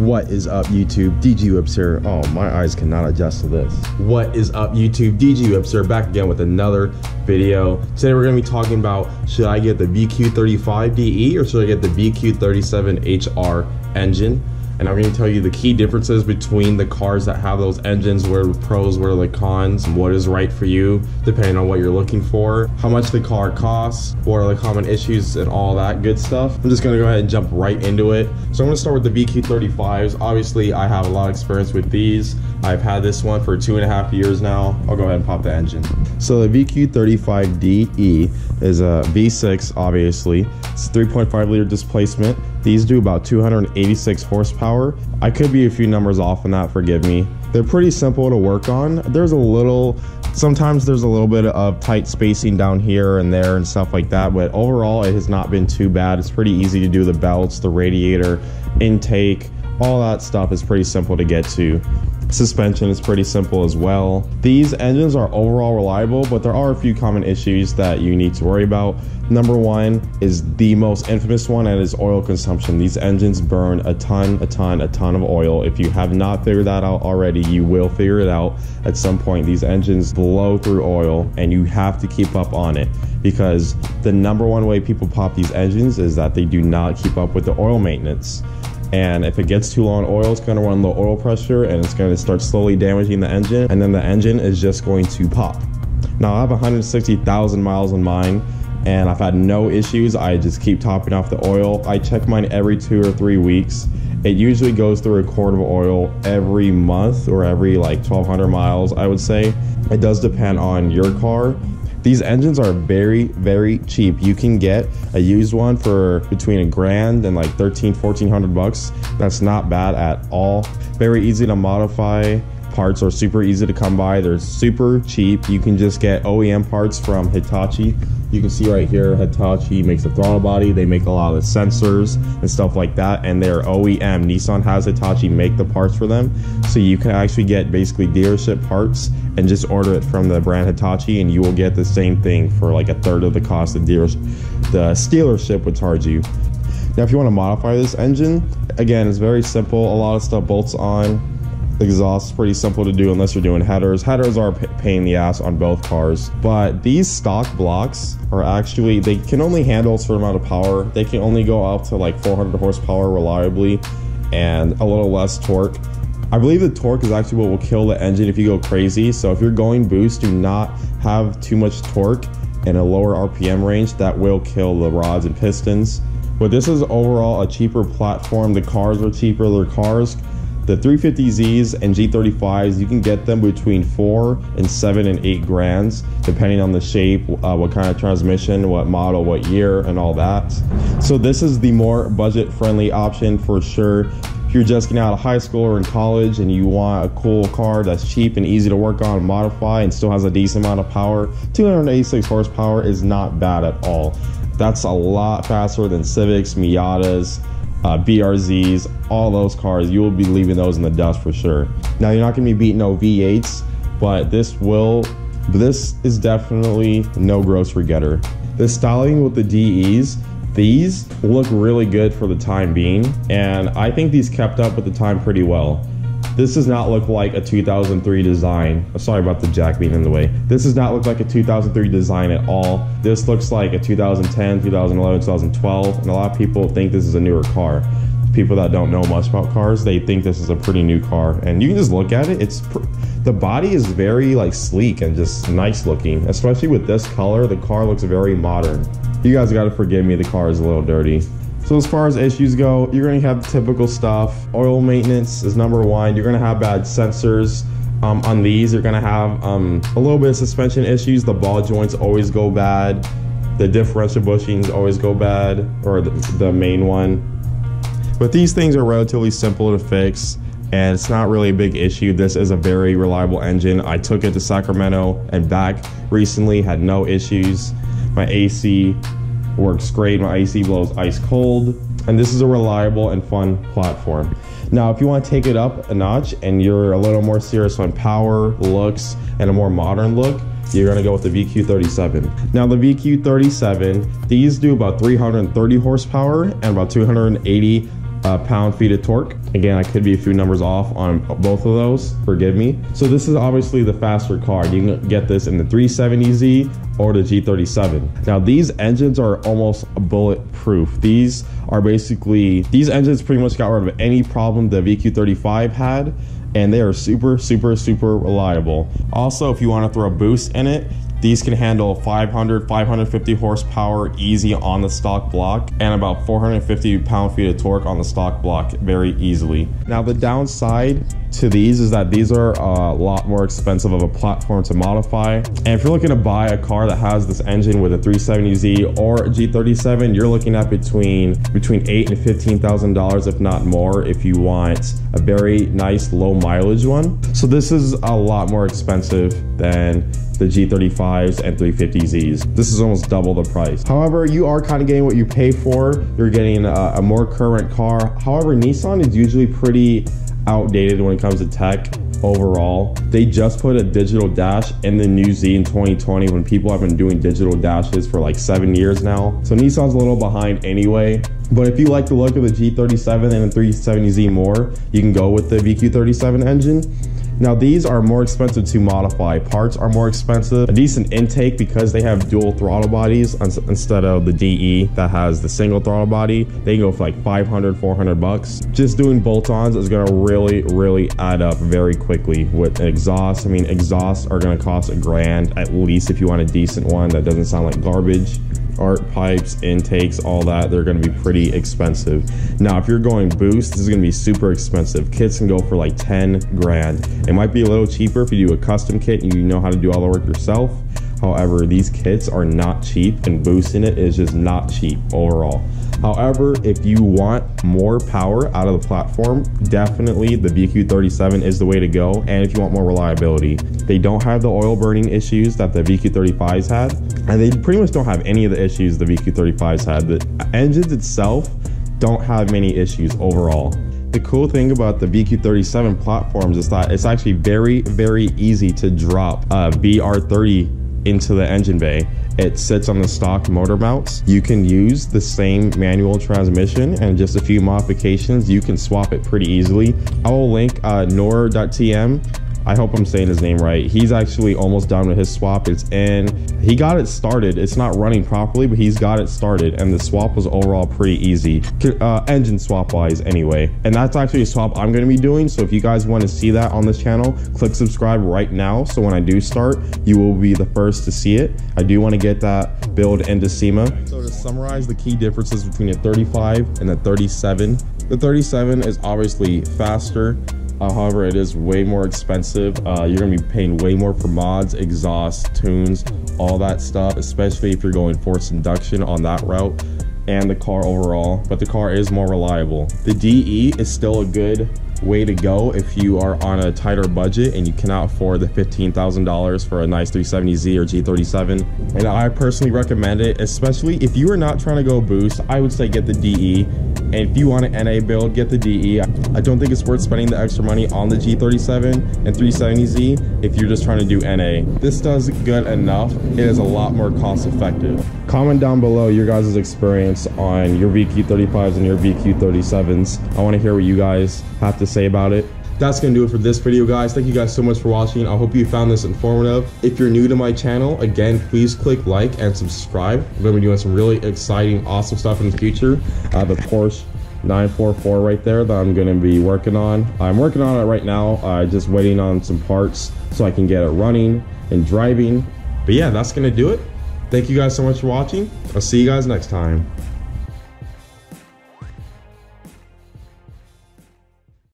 What is up, YouTube? DG Whips here. Oh, my eyes cannot adjust to this. What is up, YouTube? DG Whips here, back again with another video. Today we're going to be talking about, should I get the VQ35 DE or should I get the VQ37 HR engine? And I'm going to tell you the key differences between the cars that have those engines, what are the pros, what are the cons, what is right for you, depending on what you're looking for, how much the car costs, what are the common issues, and all that good stuff. I'm just going to go ahead and jump right into it. So I'm going to start with the VQ35s. Obviously, I have a lot of experience with these. I've had this one for 2.5 years now. I'll go ahead and pop the engine. So the VQ35DE is a V6, obviously. It's a 3.5 liter displacement. These do about 286 horsepower. I could be a few numbers off on that, forgive me. They're pretty simple to work on. Sometimes there's a little bit of tight spacing down here and there and stuff like that, but overall it has not been too bad. It's pretty easy to do the belts, the radiator, intake, all that stuff is pretty simple to get to. Suspension is pretty simple as well. These engines are overall reliable, but there are a few common issues that you need to worry about. Number one is the most infamous one, and is oil consumption. These engines burn a ton of oil. If you have not figured that out already, you will figure it out at some point. These engines blow through oil, and you have to keep up on it, because the number one way people pop these engines is that they do not keep up with the oil maintenance. And if it gets too low on oil, it's going to run low oil pressure and it's going to start slowly damaging the engine, and then the engine is just going to pop. Now I have 160,000 miles on mine and I've had no issues. I just keep topping off the oil. I check mine every 2 or 3 weeks. It usually goes through a quart of oil every month or every like 1,200 miles, I would say. It does depend on your car. These engines are very cheap. You can get a used one for between $1,000 and like 1,400 bucks. That's not bad at all. Very easy to modify. Parts are super easy to come by. They're super cheap. You can just get OEM parts from Hitachi. You can see right here, Hitachi makes the throttle body. They make a lot of the sensors and stuff like that, and they're OEM. Nissan has Hitachi make the parts for them. So you can actually get basically dealership parts and just order it from the brand Hitachi, and you will get the same thing for like 1/3 of the cost the dealership would charge you. Now, if you want to modify this engine, again, it's very simple. A lot of stuff bolts on. The exhaust is pretty simple to do unless you're doing headers. Headers are a pain in the ass on both cars, but these stock blocks are actually, they can only handle a certain amount of power. They can only go up to like 400 horsepower reliably and a little less torque. I believe the torque is actually what will kill the engine if you go crazy. So if you're going boost, do not have too much torque in a lower RPM range. That will kill the rods and pistons. But this is overall a cheaper platform. The cars are cheaper. Their cars, the 350Zs and G35s, you can get them between 4 and 7 and 8 grand, depending on the shape, what kind of transmission, what model, what year, and all that. So this is the more budget-friendly option for sure. If you're just getting out of high school or in college and you want a cool car that's cheap and easy to work on and modify and still has a decent amount of power, 286 horsepower is not bad at all. That's a lot faster than Civics, Miatas, BRZs, all those cars. You will be leaving those in the dust for sure. Now, you're not going to be beating no V8s, but this is definitely no grocery getter. The styling with the DEs, these look really good for the time being, and I think these kept up with the time pretty well. This does not look like a 2003 design. Sorry about the jack being in the way. This does not look like a 2003 design at all. This looks like a 2010, 2011, 2012, and a lot of people think this is a newer car. People that don't know much about cars, they think this is a pretty new car, and you can just look at it. The body is very like sleek and just nice looking, especially with this color. The car looks very modern. You guys got to forgive me, the car is a little dirty. So as far as issues go, you're going to have the typical stuff. Oil maintenance is number one. You're going to have bad sensors. On these, you're going to have a little bit of suspension issues. The ball joints always go bad. The differential bushings always go bad, or the main one. But these things are relatively simple to fix, and it's not really a big issue. This is a very reliable engine. I took it to Sacramento and back recently, had no issues. My AC works great. My AC blows ice cold, and this is a reliable and fun platform. Now, if you want to take it up a notch and you're a little more serious on power, looks, and a more modern look, you're going to go with the VQ37. Now, the VQ37, these do about 330 horsepower and about 280 pound-feet of torque. Again, I could be a few numbers off on both of those, forgive me. So this is obviously the faster car. You can get this in the 370Z or the G37. Now these engines are almost bulletproof. These engines pretty much got rid of any problem the VQ35 had, and they are super reliable. Also, if you want to throw a boost in it, these can handle 550 horsepower easy on the stock block and about 450 pound-feet of torque on the stock block very easily. Now the downside to these is that these are a lot more expensive of a platform to modify. And if you're looking to buy a car that has this engine with a 370Z or a G37, you're looking at between $8,000 and $15,000, if not more, if you want a very nice low mileage one. So this is a lot more expensive than the G35s and 350Zs. This is almost double the price. However, you are kind of getting what you pay for. You're getting a more current car. However, Nissan is usually pretty outdated when it comes to tech overall. They just put a digital dash in the new Z in 2020 when people have been doing digital dashes for like 7 years now. So Nissan's a little behind anyway. But if you like the look of the G37 and the 370Z more, you can go with the VQ37 engine. Now these are more expensive to modify. Parts are more expensive. A decent intake because they have dual throttle bodies instead of the DE that has the single throttle body. They can go for like 500, 400 bucks. Just doing bolt-ons is gonna really add up very quickly. With an exhaust, I mean, exhausts are gonna cost $1,000 at least if you want a decent one that doesn't sound like garbage. Art pipes, intakes, all that, they're going to be pretty expensive. Now if you're going boost, this is going to be super expensive. Kits can go for like 10 grand. It might be a little cheaper if you do a custom kit and you know how to do all the work yourself. However, these kits are not cheap, and boosting it is just not cheap overall. However, if you want more power out of the platform, definitely the VQ37 is the way to go. And if you want more reliability, they don't have the oil burning issues that the VQ35s had, and they pretty much don't have any of the issues the VQ35s had. The engines itself don't have many issues overall. The cool thing about the VQ37 platforms is that it's actually very easy to drop a BR30 into the engine bay. It sits on the stock motor mounts. You can use the same manual transmission, and just a few modifications, you can swap it pretty easily. I will link Noor.tm. I hope I'm saying his name right. He's actually almost done with his swap. He got it started. It's not running properly, but he's got it started, and the swap was overall pretty easy. Engine swap wise anyway. And that's actually a swap I'm gonna be doing. So if you guys want to see that on this channel, click subscribe right now. So when I do start, you will be the first to see it. I do want to get that build into SEMA. So to summarize the key differences between the 35 and the 37, the 37 is obviously faster. However, it is way more expensive. You're gonna be paying way more for mods, exhaust, tunes, all that stuff, especially if you're going forced induction on that route, and the car overall. But the car is more reliable. The DE is still a good way to go if you are on a tighter budget and you cannot afford the $15,000 for a nice 370Z or G37. And I personally recommend it, especially if you are not trying to go boost. I would say get the DE. And if you want an NA build, get the DE. I don't think it's worth spending the extra money on the G37 and 370Z if you're just trying to do NA. This does good enough. It is a lot more cost effective. Comment down below your guys' experience on your VQ35s and your VQ37s. I want to hear what you guys have to say about it. That's gonna do it for this video, guys. Thank you guys so much for watching. I hope you found this informative. If you're new to my channel, again, please click like and subscribe. I'm gonna be doing some really exciting, awesome stuff in the future. The Porsche 944 right there that I'm gonna be working on. I'm working on it right now, just waiting on some parts so I can get it running and driving. But yeah, that's gonna do it. Thank you guys so much for watching. I'll see you guys next time.